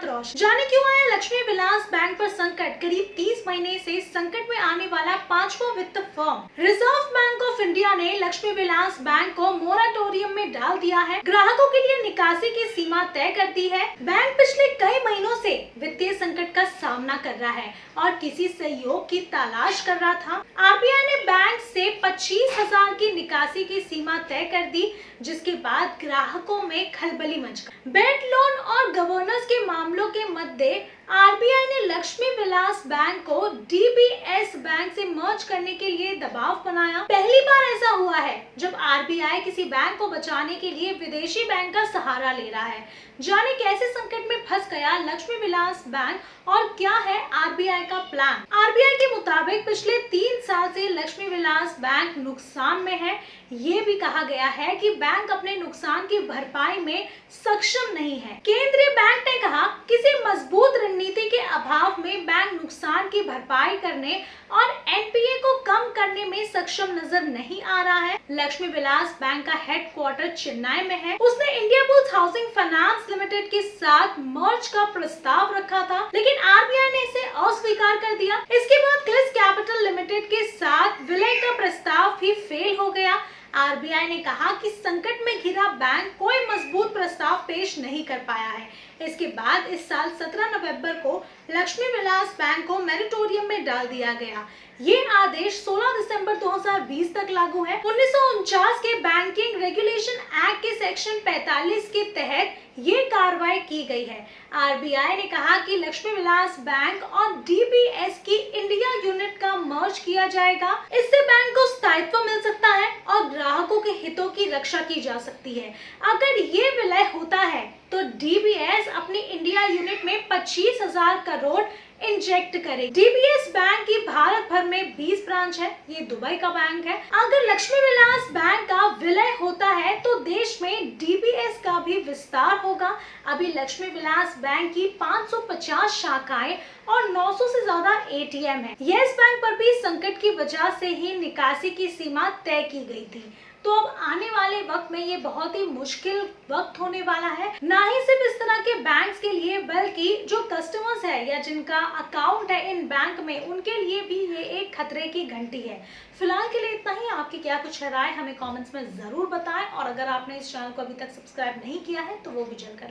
रोशन। जाने क्यों आया लक्ष्मी विलास बैंक पर संकट। करीब 30 महीने से संकट में आने वाला पांचवा वित्त firm reserve bank of India ने लक्ष्मी विलास बैंक को मोराटोरियम में डाल दिया है। ग्राहकों के लिए निकासी की सीमा तय कर दी है। बैंक पिछले कई महीनों से वित्तीय संकट का सामना कर रहा है और किसी सहयोग की तलाश कर रहा था। आरबीआई ने बैंक से 25,000 की निकासी की सीमा तय कर दी, जिसके बाद ग्राहकों में खलबली मच गई। बेड लोन और गवर्नेंस के मामलों के मद्दे आरबीआई ने लक्ष्मी विलास बैंक को डीबीएस बैंक से मर्ज करने के लिए दबाव बनाया। पहली बार ऐसा हुआ है जब आरबीआई किसी बैंक को बचाने के लिए विदेशी बैंक का सहारा ले रहा है। जाने कैसे संकट में फंस गया लक्ष्मी विलास बैंक और क्या है आरबीआई का प्लान। आरबीआई के मुताबिक पिछले 3 साल से लक्ष्मी विलास बैंक नुकसान में है। ये भी कहा गया है कि बैंक अपने नुकसान की भरपाई में सक्षम नहीं है। केंद्रीय बैंक ने कहा किसी मजबूत रणनीति के अभाव में बैंक नुकसान की भरपाई करने और एनपीए को कम करने में सक्षम नजर नहीं आ रहा है। लक्ष्मी विलास बैंक का हेडक्वार्टर चेन्नई में है। उसने इंडियाबुल्स हाउसिंग फाइनेंस लिमिटेड के साथ मर्ज का प्रस्ताव रखा था, लेकिन आरबीआई ने इसे अस्वीकार कर दिया। इसके बाद क्लिस कैपिटल लिमिटेड के साथ विलय का प्रस्ताव भी फेल हो गया। आरबीआई ने कहा कि संकट में घिरा बैंक कोई मजबूत प्रस्ताव पेश नहीं कर पाया है। इसके बाद इस साल 17 नवंबर को लक्ष्मी विलास बैंक को मोरेटोरियम में डाल दिया गया। ये आदेश 16 दिसंबर 2020 तक लागू है। 1949 के बैंकिंग रेगुलेशन एक्ट के सेक्शन 45 के तहत ये कार्रवाई की गई है। आरबीआई ने कहा कि लक्ष्मी विलास बैंक और डीबीएस की इंडिया यूनिट का मर्ज किया जाएगा। इससे बैंक को स्थायित्व मिल सकता है और ग्राहकों के हितों की रक्षा की जा सकती है। अगर ये विलय होता है तो डीबीएस अपनी इंडिया यूनिट में 25,000 करोड़ इंजेक्ट करे। डीबीएस बैंक की भारत भर में 20 ब्रांच है। ये दुबई का बैंक है। अगर लक्ष्मी विलास बैंक का विलय होता है तो देश में डीबीएस का भी विस्तार होगा। अभी लक्ष्मी विलास बैंक की 550 शाखाएं और 900 से ज्यादा एटीएम है। येस बैंक पर भी संकट की वजह से ही निकासी की सीमा तय की गई थी। तो अब आने वाले वक्त में ये बहुत ही मुश्किल वक्त होने वाला है, ना ही सिर्फ इस तरह के बैंक्स के लिए बल्कि जो कस्टमर्स है या जिनका अकाउंट है इन बैंक में, उनके लिए भी ये एक खतरे की घंटी है। फिलहाल के लिए इतना ही। आपकी क्या कुछ राय हमें कमेंट्स में जरूर बताएं और अगर आपने इस चैनल को अभी तक सब्सक्राइब नहीं किया है तो वो भी जल्द करें।